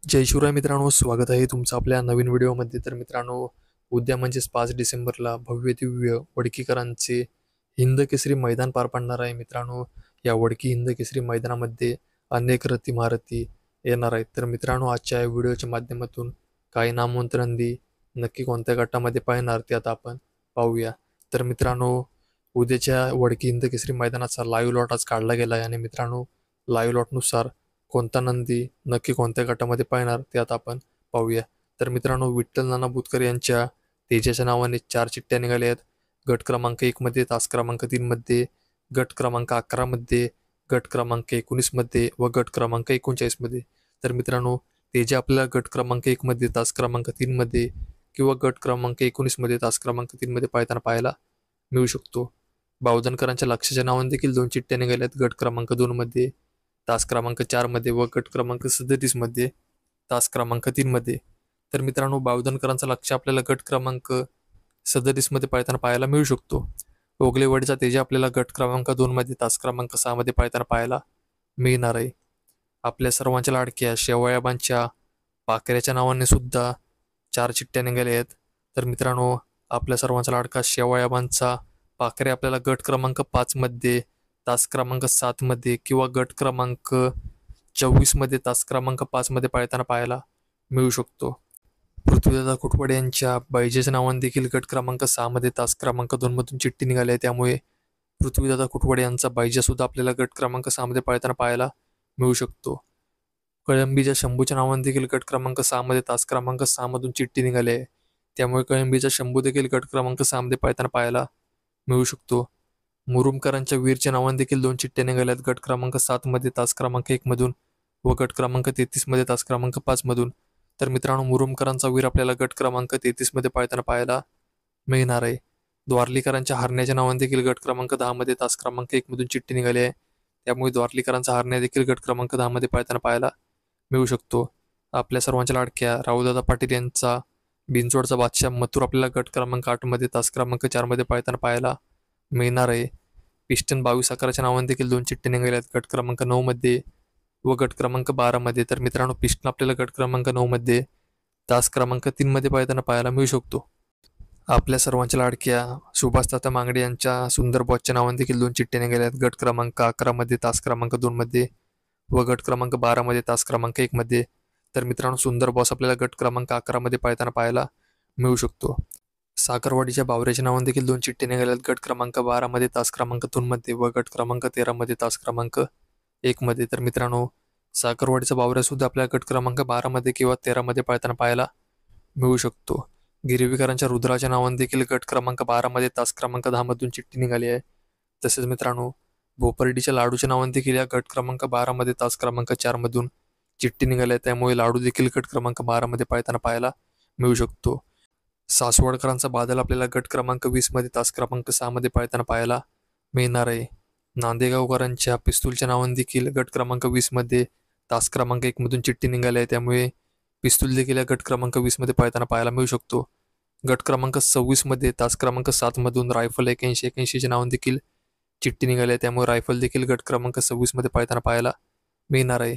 जय शिवराय मित्रांनो, स्वागत आहे तुमचं आपल्या नवीन व्हिडिओमध्ये. तर मित्रांनो, उद्या म्हणजेच 5 डिसेंबरला भव्य दिव्य वडकीकरांचे हिंद केसरी मैदान पार पडणार आहे. मित्रांनो, या वडकी हिंद केसरी मैदानामध्ये अनेक रथी महारथी येणार आहेत. तर मित्रांनो, आजच्या या व्हिडिओच्या माध्यमातून काही नामवंत नंदी नक्की कोणत्या गटामध्ये पाहणार ते आता आपण पाहूया. तर मित्रांनो, उद्याच्या वडकी हिंद केसरी मैदानाचा लाईव्ह लॉट आज काढला गेला आहे आणि मित्रांनो, लाईव्ह लॉटनुसार कोणता नंदी नक्की कोणत्या गटामध्ये पाहणार ते आता आपण पाहूया. तर मित्रांनो, विठ्ठल नाना बुतकर यांच्या तेजाच्या नावाने 4 चिठ्ठ्या निघाल्या आहेत. गट क्रमांक 1 मध्ये, तास क्रमांक 3 मध्ये, गट क्रमांक 11 मध्ये, गट क्रमांक 19 मध्ये व गट क्रमांक 39 मध्ये. तर मित्रांनो, तेजा आपल्याला गट क्रमांक 1 मध्ये, तास क्रमांक 3 मध्ये किंवा गट क्रमांक 19 मध्ये, तास क्रमांक 3 मध्ये पाहताना पाहायला मिळू शकतो. बावधनकरांच्या लक्षाच्या नावाने देखील 2 चिठ्ठ्या निघाल्या आहेत. गट क्रमांक 2 मध्ये, तास क्रमांक 4 मध्ये व गट क्रमांक 37 मध्ये, तास क्रमांक 3 मध्ये. तर मित्रांनो, बावधनकरांचा लक्ष आपल्याला गट क्रमांक 37 मध्ये पाळताना पाहायला मिळू शकतो. ओगलेवाडीचा तेजा आपल्याला गट क्रमांक 2 मध्ये, तास क्रमांक 6 मध्ये पाळताना पाहायला मिळणार आहे. आपल्या सर्वांच्या लाडक्या शेवयाबांच्या पाखऱ्याच्या नावाने सुद्धा 4 चिठ्ठ्या निघाल्या आहेत. तर मित्रांनो, आपल्या सर्वांचा लाडका शेवयाबांचा पाखरे आपल्याला गट क्रमांक 5 मध्ये, तास क्रमांक 7 मध्ये किंवा गट क्रमांक 24 मध्ये, तास क्रमांक 5 मध्ये पाळताना पाहायला मिळू शकतो. पृथ्वीदादा कुटवडे यांच्या बैजेच्या नावाने देखील गट क्रमांक 6 मध्ये, तास क्रमांक 2 मधून चिठ्ठी निघाली आहे. त्यामुळे पृथ्वीदादा कुटवडे यांचा बैजा सुद्धा आपल्याला गट क्रमांक 6 मध्ये पाळताना पाहायला मिळू शकतो. कळंबीच्या शंभूच्या नावाने देखील गट क्रमांक 6 मध्ये, तास क्रमांक 6 मधून चिठ्ठी निघाली आहे. त्यामुळे कळंबीचा शंभू देखील गट क्रमांक 6 मध्ये पाळताना पाहायला मिळू शकतो. मुरुमकरांच्या वीरच्या नावाने देखील 2 चिठ्ठ्या निघाल्यात. गट क्रमांक 7 मध्ये, तास क्रमांक 1 मधून व गट क्रमांक 33 मध्ये, तास क्रमांक 5 मधून. तर मित्रांनो, मुरुमकरांचा वीर आपल्याला गट क्रमांक 33 मध्ये पाळताना पाहायला मिळणार आहे. द्वारलीकरांच्या हरण्याच्या नावाने देखील गट क्रमांक 10 मध्ये, तास क्रमांक 1 मधून चिठ्ठी निघाली आहे. त्यामुळे द्वारलीकरांचा हरण्या देखील गट क्रमांक 10 मध्ये पाळताना पाहायला मिळू शकतो. आपल्या सर्वांच्या लाडक्या राहुलदादा पाटील यांचा बिनचोडचा बादशाह मथुर आपल्याला गट क्रमांक 8 मध्ये, तास क्रमांक 4 मध्ये पाळताना पाहायला मिळणार आहे. पिस्टन 22 आकाराच्या नावाने देखील 2 चिठ्ठ्या निघाल्या आहेत. गट क्रमांक 9 मध्ये व गट क्रमांक 12 मध्ये. तर मित्रांनो, पिस्टन आपल्याला गट क्रमांक 9 मध्ये, तास क्रमांक 3 मध्ये पाळताना पाहायला मिळू शकतो. आपल्या सर्वांच्या लाडक्या सुभाषदादा मांगडे यांच्या सुंदर बॉसच्या नावाने देखील 2 चिठ्ठ्या निघाल्या आहेत. गट क्रमांक 11 मध्ये, तास क्रमांक 2 मध्ये व गट क्रमांक 12 मध्ये, तास क्रमांक 1 मध्ये. तर मित्रांनो, सुंदर बॉस आपल्याला गट क्रमांक 11 मध्ये पाळताना पाहायला मिळू शकतो. साखरवाडीच्या बावऱ्याच्या नावाने देखील 2 चिठ्ठ्या निघाल्या आहेत. गट क्रमांक 12 मध्ये, तास क्रमांक 2 मध्ये व गट क्रमांक 13 मध्ये, तास क्रमांक 1 मध्ये. तर मित्रांनो, साखरवाडीचा बावऱ्या सुद्धा आपल्या गट क्रमांक 12 मध्ये किंवा 13 मध्ये पाळताना पाहायला मिळू शकतो. गिरवीकरांच्या रुद्राच्या नावाने देखील गट क्रमांक 12 मध्ये, तास क्रमांक 10 मधून चिठ्ठी निघाली आहे. तसेच मित्रांनो, भोपर्डीच्या लाडूच्या नावाने देखील या गट क्रमांक 12 मध्ये, तास क्रमांक 4 मधून चिठ्ठी निघाली आहे. त्यामुळे लाडू देखील गट क्रमांक 12 मध्ये पाळताना पाहायला मिळू शकतो. सासवडकरांचा बादल आपल्याला गट क्रमांक 20 मध्ये, तास क्रमांक 6 मध्ये पाळताना पाहायला मिळणार आहे. नांदेगावकरांच्या पिस्तूलच्या नावाने देखील गट क्रमांक 20 मध्ये, तास क्रमांक 1 मधून चिठ्ठी निघाली आहे. त्यामुळे पिस्तूल देखील या गट क्रमांक 20 मध्ये पाळताना पाहायला मिळू शकतो. गट क्रमांक 26 मध्ये, तास क्रमांक 7 मधून रायफल 81-81 च्या नावाने देखील चिठ्ठी निघाली आहे. त्यामुळे रायफल देखील गट क्रमांक 26 मध्ये पाळताना पाहायला मिळणार आहे.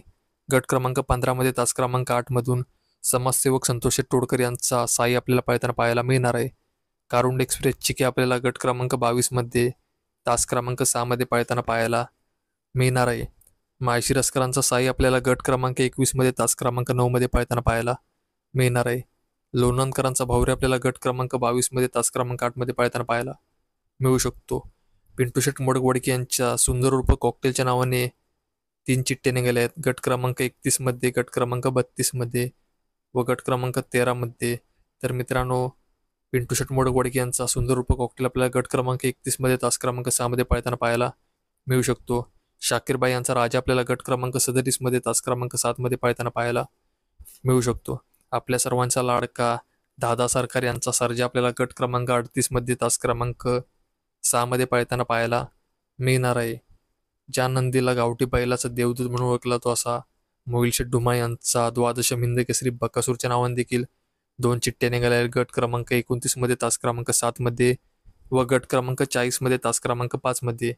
गट क्रमांक 15 मध्ये, तास क्रमांक 8 मधून समाजसेवक संतोष तोडकर यांचा साई आपल्याला पाळताना पाहायला मिळणार आहे. कारुंड एक्सप्रेस चिके आपल्याला गट क्रमांक 22 मध्ये, तास क्रमांक 6 मध्ये पाळताना पाहायला मिळणार आहे. माळशिरसकरांचा साई आपल्याला गट क्रमांक 21 मध्ये, तास क्रमांक 9 मध्ये पाळताना पाहायला मिळणार आहे. लोणंदकरांचा भावरे आपल्याला गट क्रमांक 22 मध्ये, तास क्रमांक 8 मध्ये पाळताना पाहायला मिळू शकतो. पिंटूशेठ मोडकवडके यांच्या सुंदर उर्फ कॉकटेलच्या नावाने 3 चिठ्ठ्या निघाल्या आहेत. गट क्रमांक 31 मध्ये, गट क्रमांक 32 मध्ये व गट क्रमांक 13 मध्ये. तर मित्रांनो, पिंटूशेठ मोडकवडके यांचा सुंदर उर्फ कॉकटेल आपल्याला गट क्रमांक 31 मध्ये, तास क्रमांक 6 मध्ये पाळताना पाहायला मिळू शकतो. शाकीरबाई यांचा राजा आपल्याला गट क्रमांक 37 मध्ये, तास क्रमांक 7 मध्ये पाळताना पाहायला मिळू शकतो. आपल्या सर्वांचा लाडका दादा सरकार यांचा सर्जा आपल्याला गट क्रमांक 38 मध्ये, तास क्रमांक 6 मध्ये पाळताना पाहायला मिळणार आहे. ज्या नंदीला गावठी बैलाचा देवदूत म्हणून ओळखला तो असा मोहिलशेठ डुमा यांचा द्वादश हिंद केसरी बकासूरच्या नावाने देखील 2 चिठ्ठ्या निघाल्या आहेत. गट क्रमांक 29 मध्ये, तास क्रमांक 7 मध्ये व गट क्रमांक 40 मध्ये, तास क्रमांक 5 मध्ये.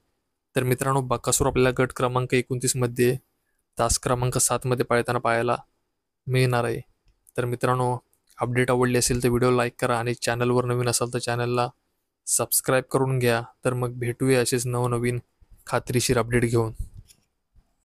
तर मित्रांनो, बकासूर आपल्याला गट क्रमांक 29 मध्ये, तास क्रमांक 7 मध्ये पाळताना पाहायला मिळणार आहे. तर मित्रांनो, अपडेट आवडली असेल तर व्हिडिओ लाईक करा आणि चॅनलवर नवीन असाल तर चॅनलला सबस्क्राईब करून घ्या. तर मग भेटूया असेच नवनवीन खात्रीशीर अपडेट घेऊन.